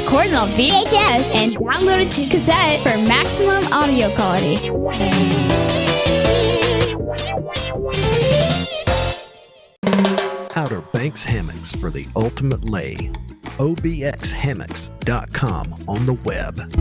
recorded on VHS and downloaded to cassette for maximum audio quality. Outer Banks hammocks for the ultimate lay. obxhammocks.com on the web.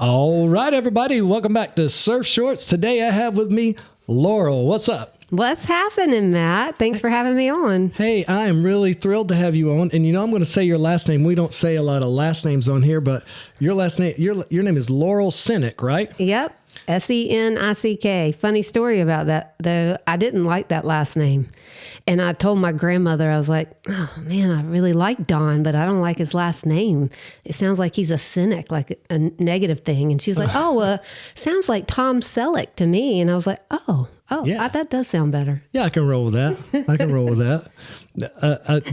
All right, everybody. Welcome back to Surf Shorts. Today I have with me Laurel. What's up? What's happening, Matt? Thanks for having me on. Hey, I am really thrilled to have you on. And you know, I'm going to say your last name. We don't say a lot of last names on here, but your last name, your name is Laurel Senick, right? Yep. Senick. Funny story about that, though. I didn't like that last name. And I told my grandmother, I was like, oh, man, I really like Don, but I don't like his last name. It sounds like he's a cynic, like a negative thing. And she's like, sounds like Tom Selleck to me. And I was like, yeah. That does sound better. Yeah, I can roll with that.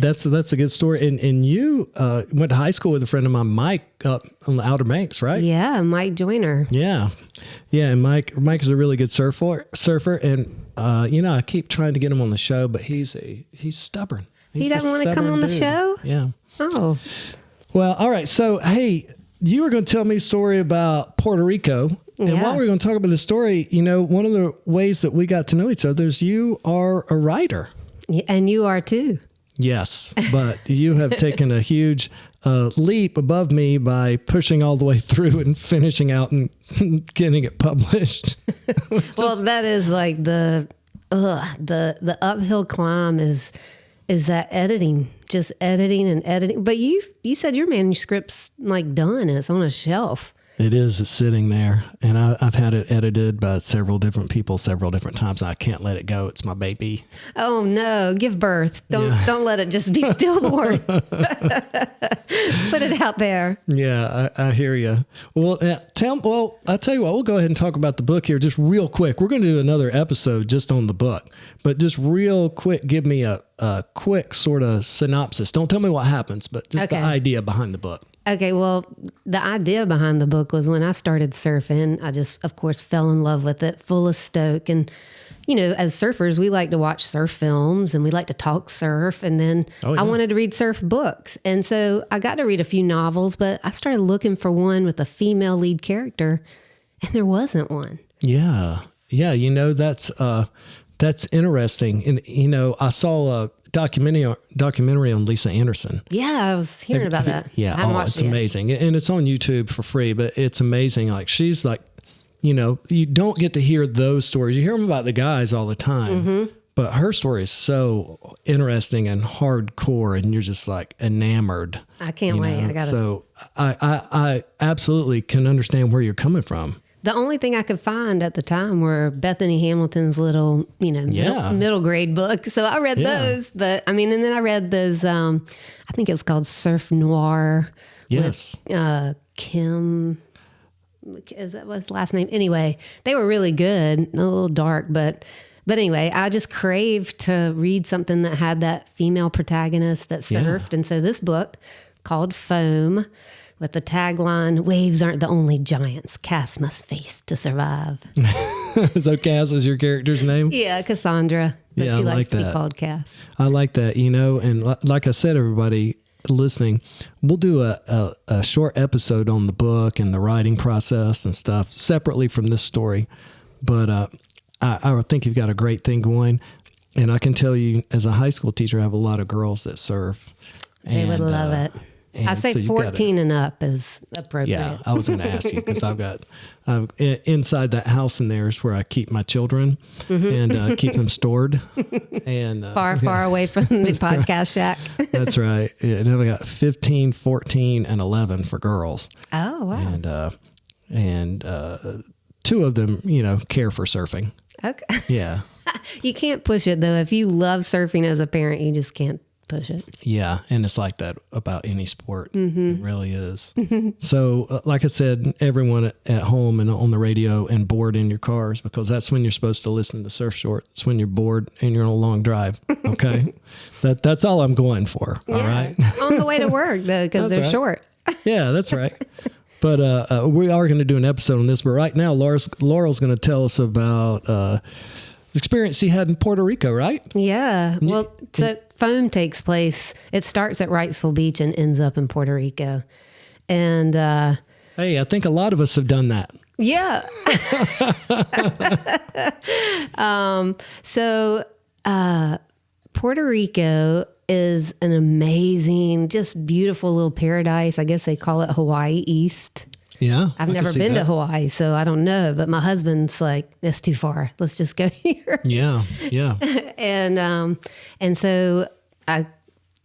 That's a good story. And you went to high school with a friend of mine, Mike, up on the Outer Banks, right? Yeah, Mike Joyner. Yeah. And Mike is a really good surfer. And, I keep trying to get him on the show, but he's stubborn. He doesn't want to come on the show? Yeah. Oh. Well, all right. So, hey, you were going to tell me a story about Puerto Rico. And while we're going to talk about the story, one of the ways that we got to know each other is you are a writer. And you are too. Yes, but you have taken a huge leap above me by pushing all the way through and finishing out and getting it published. Well, that is like the uphill climb is that editing, just editing and editing. But you said your manuscript's like done and it's on a shelf. It is. It's sitting there, and I've had it edited by several different people several different times. I can't let it go. It's my baby. Oh no! Give birth. Don't let it just be stillborn. Put it out there. Yeah, I hear you. Well, I'll tell you what. We'll go ahead and talk about the book here just real quick. We're going to do another episode just on the book, but just real quick, give me a quick sort of synopsis. Don't tell me what happens, but just the idea behind the book. Okay, well, the idea behind the book was when I started surfing, I just, of course, fell in love with it, full of stoke. And, as surfers, we like to watch surf films and we like to talk surf. And then I wanted to read surf books. And so I got to read a few novels, but I started looking for one with a female lead character, and there wasn't one. Yeah. Yeah, that's interesting. And, I saw a documentary on Lisa Anderson. Yeah, I was hearing about that. Yeah, it's amazing. And it's on YouTube for free, but it's amazing. Like, she's like, you don't get to hear those stories. You hear them about the guys all the time, but her story is so interesting and hardcore, and you're just like enamored. I can't wait. So I absolutely can understand where you're coming from. The only thing I could find at the time were Bethany Hamilton's little, middle grade book. So I read those, but and then I read those, I think it was called Surf Noir. Yes. With Kim, is that was his last name? Anyway, they were really good, a little dark, but anyway, I just craved to read something that had that female protagonist that surfed. And so this book called Foam, with the tagline, "Waves aren't the only giants Cass must face to survive." So Cass is your character's name? Yeah, Cassandra. But she likes to be called Cass. I like that, and like I said, everybody listening, we'll do a short episode on the book and the writing process and stuff separately from this story. But I think you've got a great thing going. And I can tell you, as a high school teacher, I have a lot of girls that surf. They would love it. I say so 14 and up is appropriate. Yeah, I was going to ask you because I've inside that house in there is where I keep my children and keep them stored. And far away from the podcast shack. That's right. Yeah, and then we got 15, 14, and 11 for girls. Oh, wow. And two of them, care for surfing. Okay. Yeah. You can't push it though. If you love surfing as a parent, you just can't push it. Yeah, and it's like that about any sport. It really is. So, like I said, everyone at home and on the radio and bored in your cars, because that's when you're supposed to listen to Surf Short. It's when you're bored and you're on a long drive. Okay, that's all I'm going for. All right, On the way to work though, because they're right. short. Yeah, that's right. But we are going to do an episode on this. But right now, Laurel's going to tell us about the experience he had in Puerto Rico, right? Yeah. Well, so foam takes place. It starts at Wrightsville Beach and ends up in Puerto Rico. And Hey, I think a lot of us have done that. yeah. So Puerto Rico is an amazing, just beautiful little paradise. I guess they call it Hawaii East. Yeah. I've never been to Hawaii, so I don't know. But my husband's like, "That's too far. Let's just go here." Yeah. Yeah. And so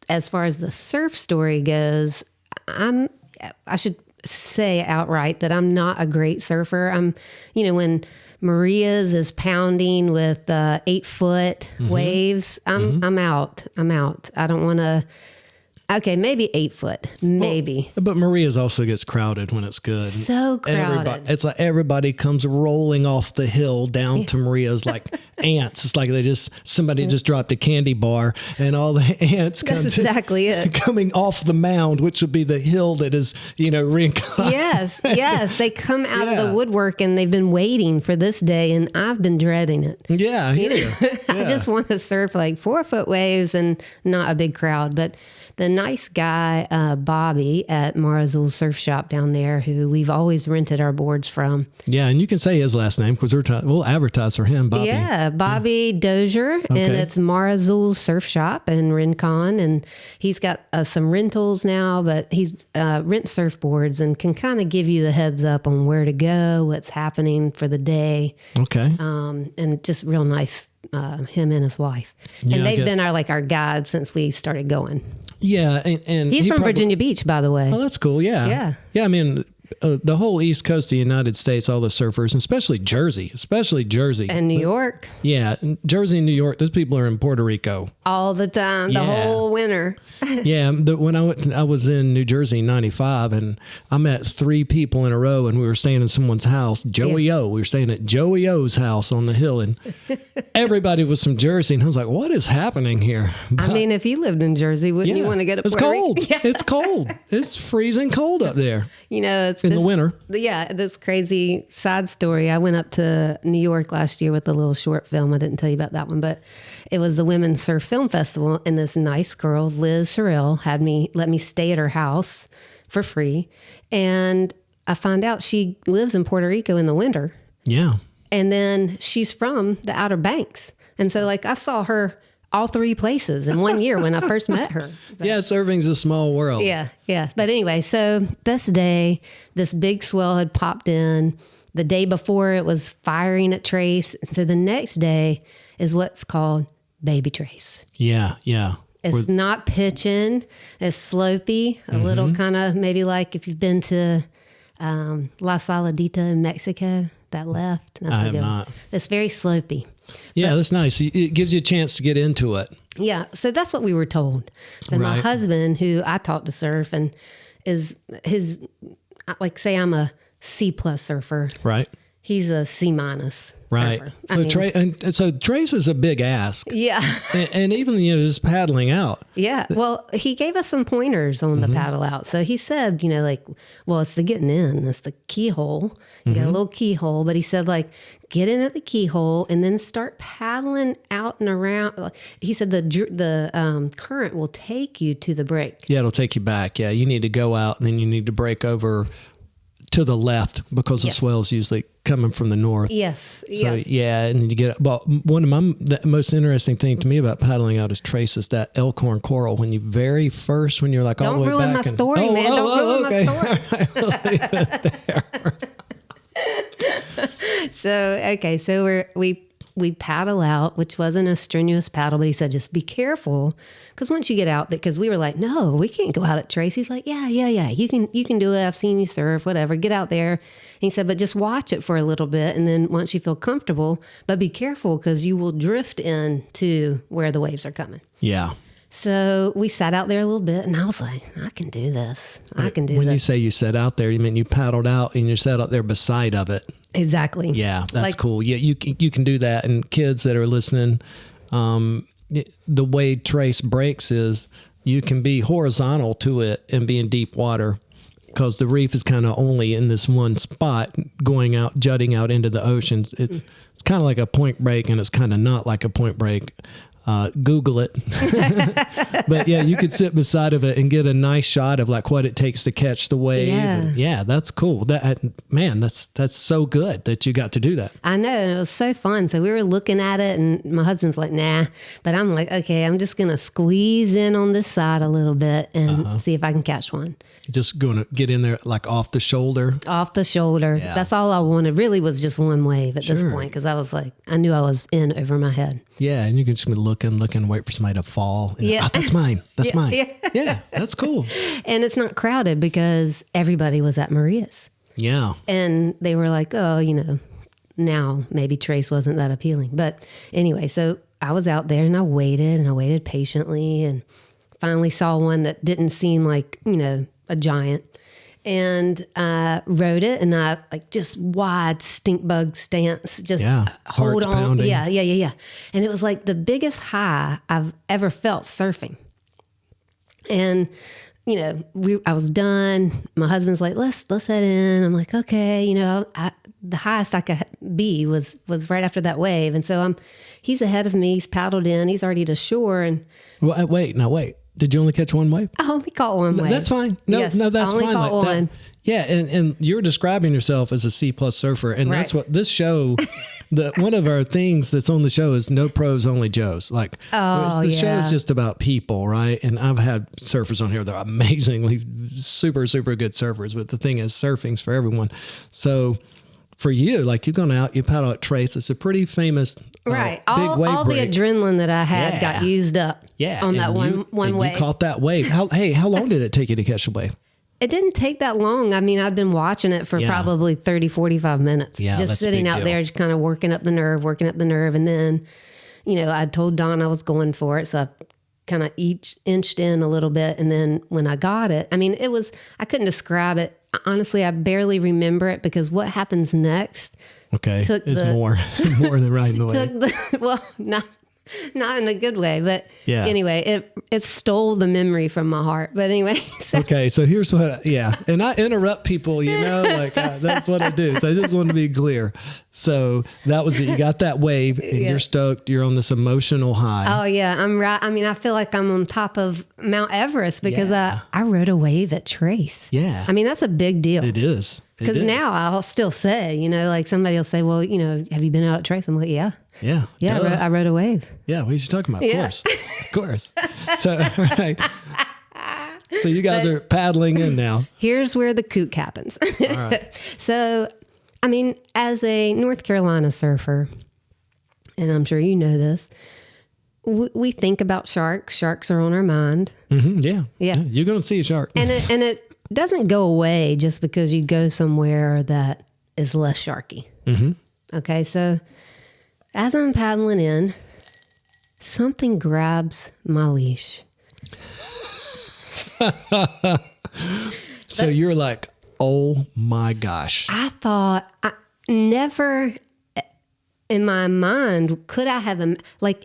as far as the surf story goes, I should say outright that I'm not a great surfer. When Maria's is pounding with 8-foot waves, I'm out. I don't want to. Okay, maybe 8 foot, maybe. Well, but Maria's also gets crowded when it's good. So crowded. It's like everybody comes rolling off the hill down to Maria's like ants. It's like somebody just dropped a candy bar and all the ants come exactly it. Coming off the mound, which would be the hill that is, Rincon. Yes. They come out of the woodwork and they've been waiting for this day, and I've been dreading it. Yeah, I hear you. I just want to surf like 4-foot waves and not a big crowd. But the nice guy, Bobby at Marazul's Surf Shop down there, who we've always rented our boards from. Yeah, and you can say his last name because we'll advertise for him, Bobby. Yeah, Bobby Dozier, and it's Marazul's Surf Shop in Rincon, and he's got some rentals now, but he's rent surfboards and can kind of give you the heads up on where to go, what's happening for the day. Okay. And just real nice, him and his wife. Yeah, and they've been our guides since we started going. Yeah, and He's from Virginia Beach, by the way. Oh, that's cool. Yeah. Yeah. Yeah, I mean, the whole East Coast of the United States, all the surfers, especially Jersey. And New York. Yeah, Jersey and New York, those people are in Puerto Rico. All the time, the whole winter. Yeah, when I was in New Jersey in 95, and I met 3 people in a row, and we were staying in someone's house, Joey O. We were staying at Joey O's house on the hill, and everybody was from Jersey, and I was like, what is happening here? But, I mean, if you lived in Jersey, wouldn't you want to go to Puerto Rico? It's cold. It's cold. It's freezing cold up there. It's in the winter. Yeah, this crazy side story. I went up to New York last year with a little short film. I didn't tell you about that one, but it was the Women's Surf Film Festival, and this nice girl, Liz Sorrell, let me stay at her house for free, and I found out she lives in Puerto Rico in the winter. Yeah. And then she's from the Outer Banks, and so I saw her all 3 places in 1 year when I first met her. But, yeah, surfing's a small world. Yeah. But anyway, so this day, this big swell had popped in. The day before, it was firing at Trace. So the next day is what's called Baby Trace. Yeah. It's not pitching. It's slopey. A little kind of maybe like if you've been to La Saladita in Mexico, that left. I have not. It's very slopey. Yeah, that's nice. It gives you a chance to get into it. Yeah, so that's what we were told. And my husband, who I taught to surf, and is say I'm a C+ surfer. Right. He's a C-. Right. Surfer. So Trace is a big ask. Yeah. and even, just paddling out. Yeah. Well, he gave us some pointers on the paddle out. So he said, it's the getting in. It's the keyhole. You got a little keyhole. But he said, get in at the keyhole and then start paddling out and around. He said the current will take you to the break. Yeah, it'll take you back. Yeah, you need to go out and then you need to break over to the left because the swell's usually coming from the north. Yes. So yeah, and you get. Well, one of the most interesting thing to me about paddling out is Trace is that elkhorn coral. When you're like all the way back. Don't ruin my story, man. Don't ruin my story. Right, we'll leave it there. So we paddle out, which wasn't a strenuous paddle, but he said, just be careful. Because once you get out, because we were like, no, we can't go out at Trace. He's like, yeah, you can do it. I've seen you surf, whatever. Get out there. And he said, but just watch it for a little bit. And then once you feel comfortable, but be careful because you will drift into where the waves are coming. Yeah. So we sat out there a little bit, and I was like, I can do this. I can do When you this. say you sat out there, you mean you paddled out and you sat out there beside of it. Exactly. Yeah, that's Like- cool. Yeah, you can do that. And kids that are listening, the way Trace breaks is you can be horizontal to it and be in deep water because the reef is kind of only in this one spot going out, jutting out into the oceans. It's kind of like a point break, and it's kind of not like a point break. Google it. But yeah, you could sit beside of it and get a nice shot of like what it takes to catch the wave. Yeah. And yeah, that's cool. That's so good that you got to do that. I know. And it was so fun. So we were looking at it, and my husband's like, nah. But I'm like, okay, I'm just going to squeeze in on this side a little bit and see if I can catch one. Just going to get in there like off the shoulder. Off the shoulder. Yeah. That's all I wanted. Really was just one wave at this Sure. point, because I was like, I knew I was in over my head. Yeah, and you can just be looking, wait for somebody to fall. And, Yeah. that's mine. That's Yeah, mine. yeah. Yeah, that's cool. And it's not crowded because everybody was at Maria's. Yeah. And they were like, oh, now maybe Trace wasn't that appealing. But anyway, so I was out there and I waited patiently, and finally saw one that didn't seem like, a giant. And I rode it, and I like just wide stink bug stance, just Yeah, hold heart's on. pounding. Yeah. And it was like the biggest high I've ever felt surfing. And I was done. My husband's like, let's head in. I'm like, okay. The highest I could be was right after that wave, and so he's ahead of me. He's paddled in. He's already to shore, and Well, wait. Did you only catch one wave? I only caught one wave. That's fine. No, Yes, that's I only fine. caught Like that. one. Yeah, and you're describing yourself as a C+ surfer, and that's Right. what this show. One of our things that's on the show is no pros, only Joes. Like, the show yeah. is just about people, right? And I've had surfers on here that are amazingly super, super good surfers. But the thing is, surfing's for everyone. So for you, like you've gone out, you paddle at Trace. It's a pretty famous Right. big wave All the break. adrenaline that I had got Yeah. used up on that and one wave. You caught that wave. How long did it take you to catch the wave? It didn't take that long. I mean, I've been watching it for Yeah. probably 30, 45 minutes. Yeah, just that's a sitting big out deal. there, just kind of working up the nerve. And then, I told Don I was going for it. So I kind of inched in a little bit. And then when I got it, I mean, I couldn't describe it. Honestly, I barely remember it because what happens next Okay, took it's the- more than riding the wave. took the, well, not in a good way, but Yeah. anyway, it stole the memory from my heart. But anyway, so Okay, so here's and I interrupt people, that's what I do. So I just want to be clear. So that was it. You got that wave, and Yeah. you're stoked. You're on this emotional high. oh yeah, I'm right. I mean, I feel like I'm on top of Mount Everest because Yeah. I rode a wave at Trace. Yeah. I mean, that's a big deal. It is. It Because is. now I'll still say, like somebody will say, well, have you been out at Trace? I'm like, yeah. Yeah. Yeah, Duh. I rode a wave. Yeah, what are you talking about? Yeah. Of course. So, right. So you guys are paddling in now. Here's where the kook happens. All right. So, I mean, as a North Carolina surfer, and I'm sure you know this, we think about sharks. Sharks are on our mind. Mm-hmm, yeah. Yeah. You're going to see a shark. And it doesn't go away just because you go somewhere that is less sharky. Mm-hmm. Okay, so as I'm paddling in, something grabs my leash. So you're like, oh my gosh. I thought, I never in my mind could I have,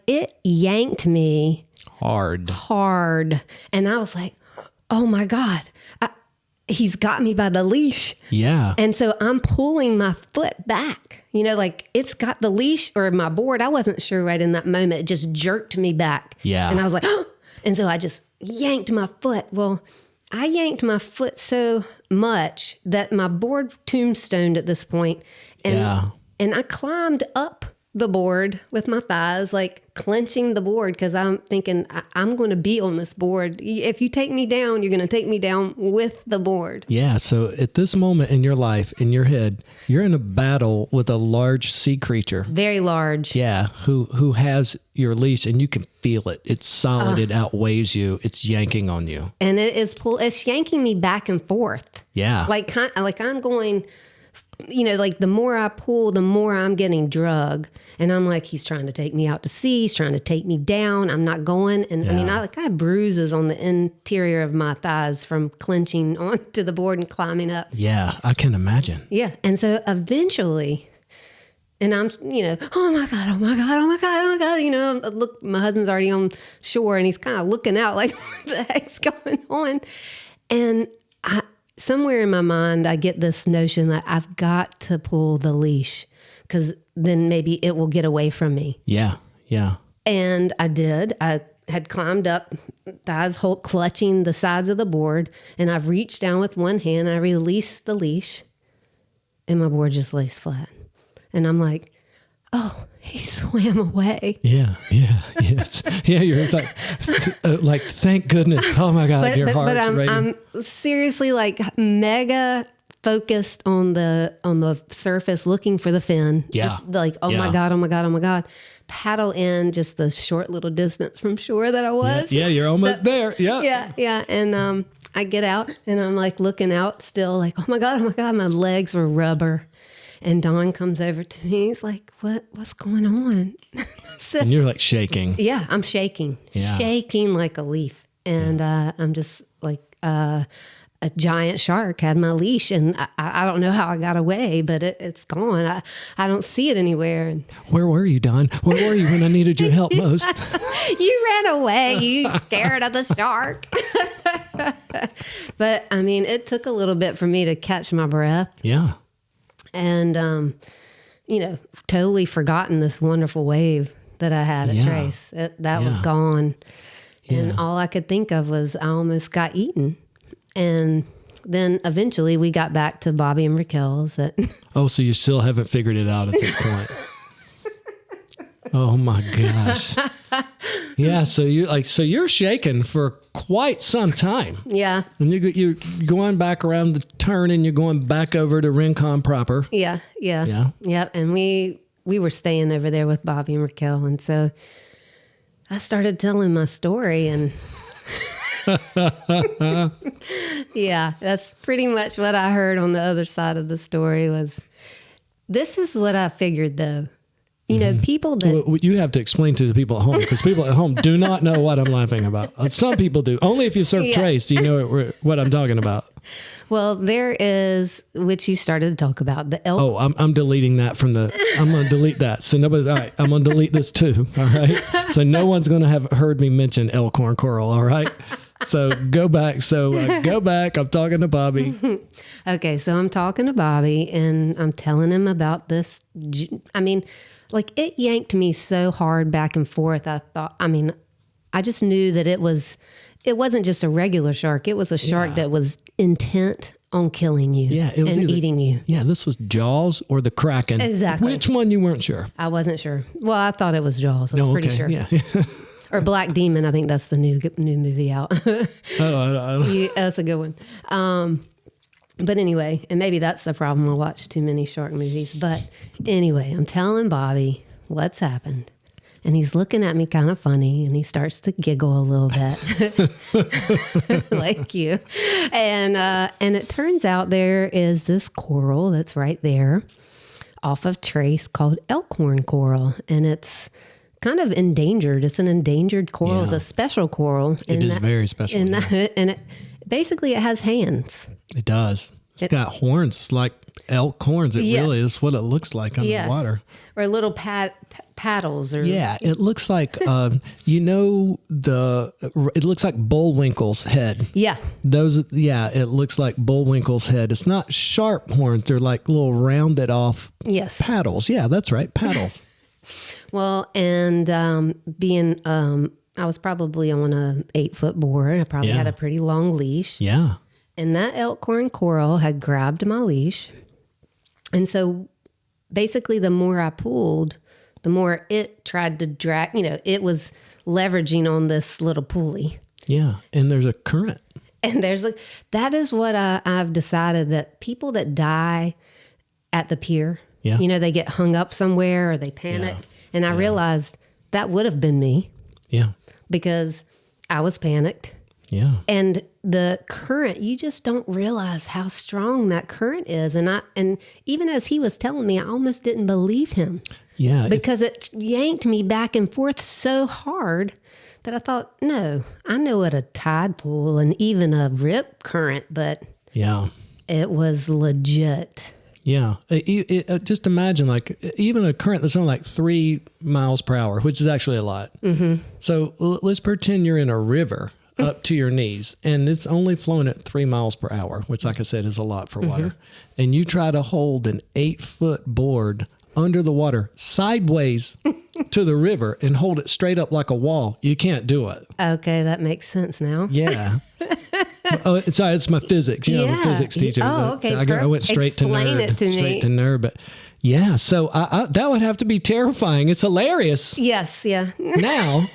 it yanked me Hard. hard. And I was like, oh my God, he's got me by the leash. Yeah. And so I'm pulling my foot back, it's got the leash or my board. I wasn't sure right in that moment. It just jerked me back. Yeah. And I was like, oh, and so I just yanked my foot. Well, I yanked my foot so much that my board tombstoned at this point. And, Yeah. and I climbed up the board with my thighs, like clenching the board because I'm thinking I'm going to be on this board. If you take me down, you're going to take me down with the board. Yeah. So at this moment in your life, in your head, you're in a battle with a large sea creature. Very large. Yeah. Who has your leash, and you can feel it. It's solid. It outweighs you. It's yanking on you. And it's yanking me back and forth. Yeah. Like I'm going like the more I pull, the more I'm getting drug. And I'm like, he's trying to take me out to sea. He's trying to take me down. I'm not going. And I mean, I have bruises on the interior of my thighs from clenching onto the board and climbing up. Yeah, I can imagine. Yeah. And so eventually, and I'm, oh my God, oh my God, oh my God, oh my God. Look, my husband's already on shore and he's kind of looking out like, what the heck's going on? And somewhere in my mind, I get this notion that I've got to pull the leash because then maybe it will get away from me. Yeah, yeah. And I did. I had climbed up, thighs clutching the sides of the board, and I've reached down with one hand. I released the leash, and my board just lays flat. And I'm like, oh, he swam away. Yeah, yes. Yeah, you're like, thank goodness. Oh my God, your heart's but I'm seriously like mega focused on the surface looking for the fin. Yeah. Just like, oh my God, oh my God, oh my God. Paddle in just the short little distance from shore that I was. Yeah, you're almost there. Yeah. Yeah. And I get out and I'm like looking out still like, oh my God, my legs were rubber. And Don comes over to me. He's like, what's going on? So, and you're like shaking. Yeah, I'm shaking. Yeah. Shaking like a leaf. And I'm just like a giant shark had my leash. And I don't know how I got away, but it's gone. I don't see it anywhere. And where were you, Don? Where were you when I needed your help most? You ran away. You scared of the shark. But, I mean, it took a little bit for me to catch my breath. Yeah. And, totally forgotten this wonderful wave that I had at Trace. That was gone. And all I could think of was I almost got eaten. And then eventually we got back to Bobby and Raquel's. Oh, so you still haven't figured it out at this point. Oh my gosh. Yeah. So you're shaking for quite some time. Yeah. And you're going back around the turn and you're going back over to Rincon proper. Yeah. Yep. And we were staying over there with Bobby and Raquel. And so I started telling my story and yeah, that's pretty much what I heard on the other side of the story was, this is what I figured though. People that... Well, you have to explain to the people at home because people at home do not know what I'm laughing about. Some people do. Only if you surf Trace do you know what I'm talking about. Well, there is, which you started to talk about, the elk. Oh, I'm deleting that I'm going to delete that. So nobody's, all right, I'm going to delete this too. All right. So no one's going to have heard me mention elkhorn coral. All right. So go back. I'm talking to Bobby. Okay. So I'm talking to Bobby and I'm telling him about this. I mean, like it yanked me so hard back and forth. I just knew that it wasn't just a regular shark. It was a shark that was intent on killing you and eating you. Yeah, this was Jaws or the Kraken. Exactly. Which one you weren't sure? I wasn't sure. Well, I thought it was Jaws. I was pretty sure. Yeah. Or Black Demon. I think that's the new movie out. Oh, that's a good one. But anyway, and maybe that's the problem. I watch too many shark movies. But anyway, I'm telling Bobby what's happened. And he's looking at me kind of funny and he starts to giggle a little bit like you. And it turns out there is this coral that's right there off of Trace called elkhorn coral. And it's kind of endangered. It's an endangered coral. It's a special coral. It is very special. And it basically it has hands. It does. It's got horns. It's like elk horns. It really is what it looks like underwater. Or little paddles. Or it looks like it looks like Bullwinkles' head. Yeah. It looks like Bullwinkles' head. It's not sharp horns. They're like little rounded off paddles. Yeah, that's right. Paddles. Well, and I was probably on a 8-foot board. I probably had a pretty long leash. Yeah. And that elkhorn coral had grabbed my leash. And so basically the more I pulled, the more it tried to drag, it was leveraging on this little pulley. Yeah. And there's a current. And that is what I've decided, that people that die at the pier, they get hung up somewhere or they panic. Yeah. And I realized that would have been me. Yeah. Because I was panicked. Yeah. And the current, you just don't realize how strong that current is. And even as he was telling me, I almost didn't believe him. Yeah. Because it yanked me back and forth so hard that I thought, no, I know what a tide pool and even a rip current, but yeah. it was legit. Yeah. Just imagine, like, even a current that's only like 3 miles per hour, which is actually a lot. Mm-hmm. So let's pretend you're in a river up to your knees and it's only flowing at 3 miles per hour, which, like I said, is a lot for water. And you try to hold an 8-foot board under the water sideways to the river and hold it straight up like a wall. You can't do it. Okay, that makes sense now. Yeah. Oh, sorry, it's my physics. You know, I'm a physics teacher. Oh, okay. I went straight Explain to nerd. it to straight me. to nerd. But yeah, so that would have to be terrifying. It's hilarious. Yes, yeah. Now,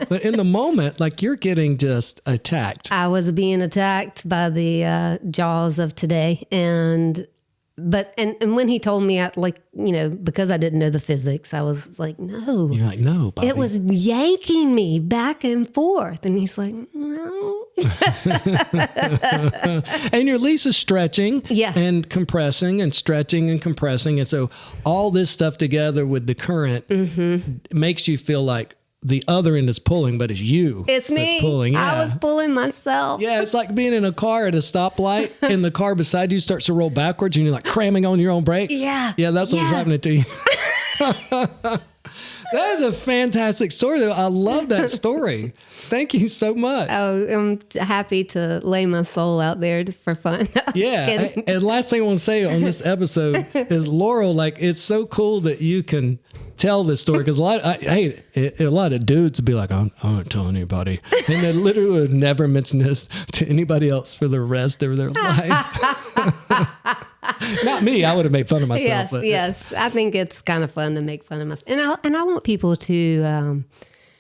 but in the moment, like, you're getting just attacked. I was being attacked by the jaws of today, and when he told me, because I didn't know the physics, I was like, no. You're like, no, Bobby. It was yanking me back and forth, and he's like, no. And your lease is stretching Yeah. and compressing and stretching and compressing. And so all this stuff together with the current makes you feel like the other end is pulling, but it's you. It's me. That's pulling. Yeah. I was pulling myself. Yeah, it's like being in a car at a stoplight and the car beside you starts to roll backwards and you're like cramming on your own brakes. Yeah. Yeah, that's what was happening to you. That is a fantastic story, though. I love that story. Thank you so much. Oh, I'm happy to lay my soul out there for fun. Yeah. And last thing I want to say on this episode is, Laurel, like, it's so cool that you can tell this story, because a lot of dudes would be like, I'm not telling anybody. And they literally would never mention this to anybody else for the rest of their life. Not me. I would have made fun of myself. Yes, but, yes. I think it's kind of fun to make fun of myself. And I want people to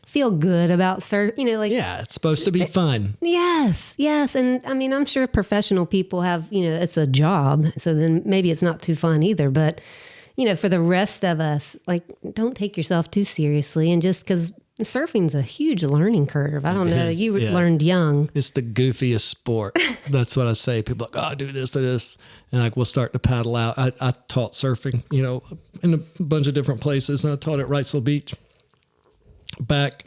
feel good about surf. Yeah, it's supposed to be fun. Yes, yes. And I mean, I'm sure professional people have, it's a job. So then maybe it's not too fun either. But, for the rest of us, like, don't take yourself too seriously. And just because surfing's a huge learning curve. I don't know. is, You yeah. learned young. It's the goofiest sport. That's what I say. People are like, do this, do this. And like, we'll start to paddle out. I taught surfing, in a bunch of different places. And I taught at Wrightsville Beach back,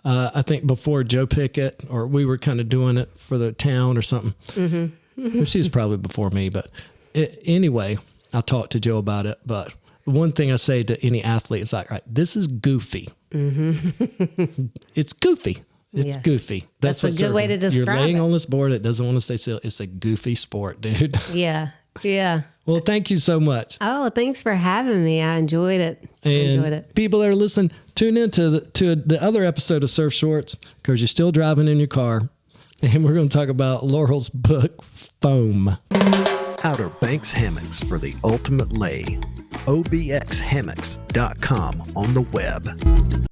I think before Joe Pickett, or we were kind of doing it for the town or something. Mm-hmm. She was probably before me. But anyway, I'll talk to Joe about it. But one thing I say to any athlete is like, all right, this is goofy. Mm-hmm. It's goofy. It's goofy. That's a good way to describe it. You're laying on this board. It doesn't want to stay still. It's a goofy sport, dude. Yeah. Yeah. Well, thank you so much. Oh, thanks for having me. I enjoyed it. And people that are listening, tune in to the other episode of Surf Shorts, because you're still driving in your car. And we're going to talk about Laurel's book, Foam. Outer Banks Hammocks for the ultimate lay. obxhammocks.com on the web.